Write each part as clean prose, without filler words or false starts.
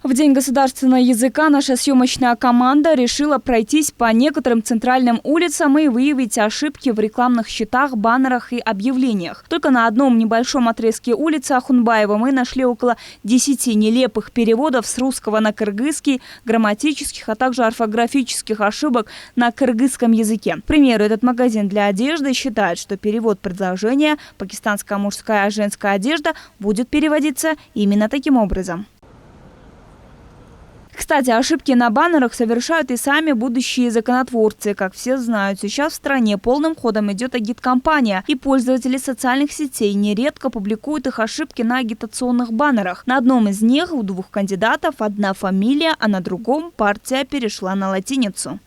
В День государственного языка наша съемочная команда решила пройтись по некоторым центральным улицам и выявить ошибки в рекламных щитах, баннерах и объявлениях. Только на одном небольшом отрезке улицы Ахунбаева мы нашли около 10 нелепых переводов с русского на кыргызский, грамматических, а также орфографических ошибок на кыргызском языке. К примеру, этот магазин для одежды считает, что перевод предложения «пакистанская мужская женская одежда» будет переводиться именно таким образом. Кстати, ошибки на баннерах совершают и сами будущие законотворцы. Как все знают, сейчас в стране полным ходом идет агиткампания, и пользователи социальных сетей нередко публикуют их ошибки на агитационных баннерах. На одном из них у двух кандидатов одна фамилия, а на другом партия перешла на латиницу.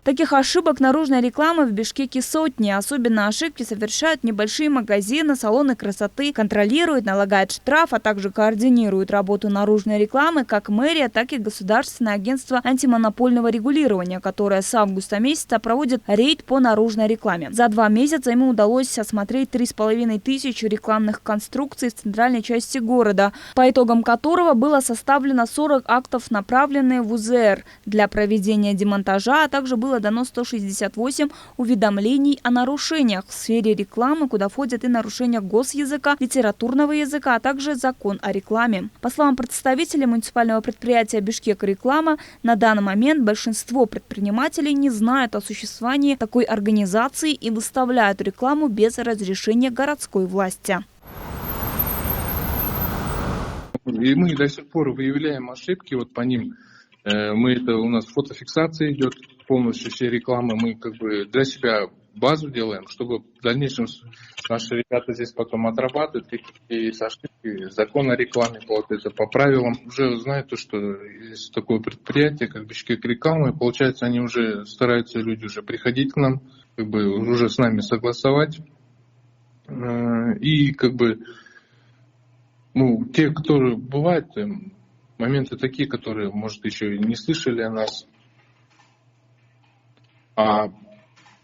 Таких ошибок наружной рекламы в Бишкеке сотни. Особенно ошибки совершают небольшие магазины, салоны красоты. Контролирует, налагает штраф, а также координирует работу наружной рекламы как мэрия, так и Государственное агентство антимонопольного регулирования, которое с августа месяца проводит рейд по наружной рекламе. За 2 месяца ему удалось осмотреть 3500 рекламных конструкций в центральной части города, по итогам которого было составлено 40 актов, направленные в УЗР для проведения демонтажа, а также было дано 168 уведомлений о нарушениях в сфере рекламы, куда входят и нарушения госязыка, литературного языка, а также закон о рекламе. По словам представителей муниципального предприятия «Бишкек-реклама», на данный момент большинство предпринимателей не знают о существовании такой организации и выставляют рекламу без разрешения городской власти. И мы до сих пор выявляем ошибки вот по ним. У нас фотофиксация идет полностью всей рекламы. Мы для себя базу делаем, чтобы в дальнейшем наши ребята здесь потом отрабатывают и с ошибки закон о рекламе по правилам. Уже знают, что есть такое предприятие, как Бишкек-реклама, и получается, они уже стараются, люди уже приходить к нам, уже с нами согласовать. И те, которые бывают, моменты такие, которые, может, еще и не слышали о нас,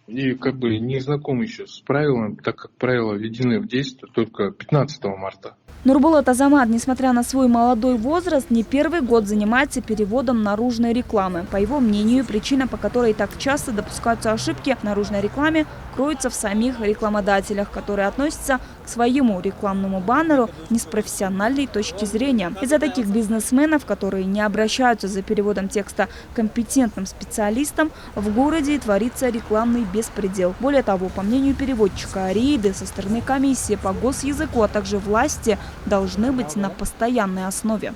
и не знакомы еще с правилами, так как правила введены в действие только 15 марта. Нурбулат Азамат, несмотря на свой молодой возраст, не первый год занимается переводом наружной рекламы. По его мнению, причина, по которой так часто допускаются ошибки в наружной рекламе, кроется в самих рекламодателях, которые относятся к своему рекламному баннеру не с профессиональной точки зрения. Из-за таких бизнесменов, которые не обращаются за переводом текста к компетентным специалистам, в городе творится рекламный беспредел. Более того, по мнению переводчика, рейды со стороны комиссии по госязыку, а также власти должны быть на постоянной основе.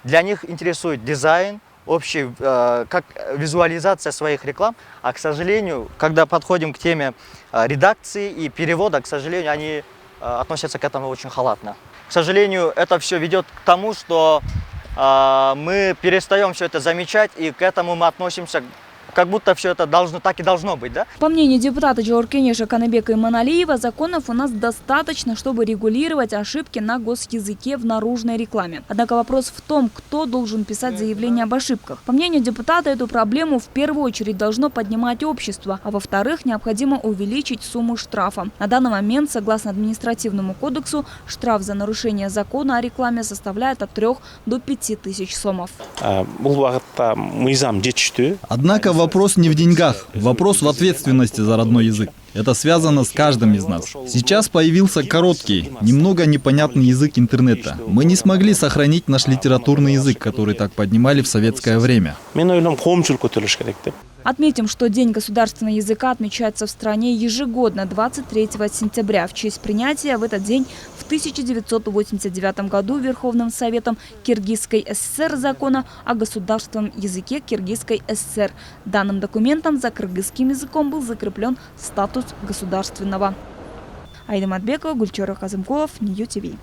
Для них интересует дизайн, как визуализация своих реклам, а, к сожалению, когда подходим к теме редакции и перевода, к сожалению, они относятся к этому очень халатно. К сожалению, это все ведет к тому, что мы перестаем все это замечать, и к этому мы относимся как будто все это так и должно быть, да? По мнению депутата Джауркенеша Канабека Иманалиева, законов у нас достаточно, чтобы регулировать ошибки на госязыке в наружной рекламе. Однако вопрос в том, кто должен писать заявление об ошибках. По мнению депутата, эту проблему в первую очередь должно поднимать общество, а во-вторых, необходимо увеличить сумму штрафа. На данный момент, согласно административному кодексу, штраф за нарушение закона о рекламе составляет от 3 до 5 тысяч сомов. Однако вопрос не в деньгах, вопрос в ответственности за родной язык. Это связано с каждым из нас. Сейчас появился короткий, немного непонятный язык интернета. Мы не смогли сохранить наш литературный язык, который так поднимали в советское время. Отметим, что День государственного языка отмечается в стране ежегодно 23 сентября. В честь принятия в этот день в 1989 году Верховным Советом Киргизской ССР закона о государственном языке Киргизской ССР. Данным документом за кыргызским языком был закреплен статус государственного. Айда Матбекова, Гульчора Казымкулов, Нью ТВ.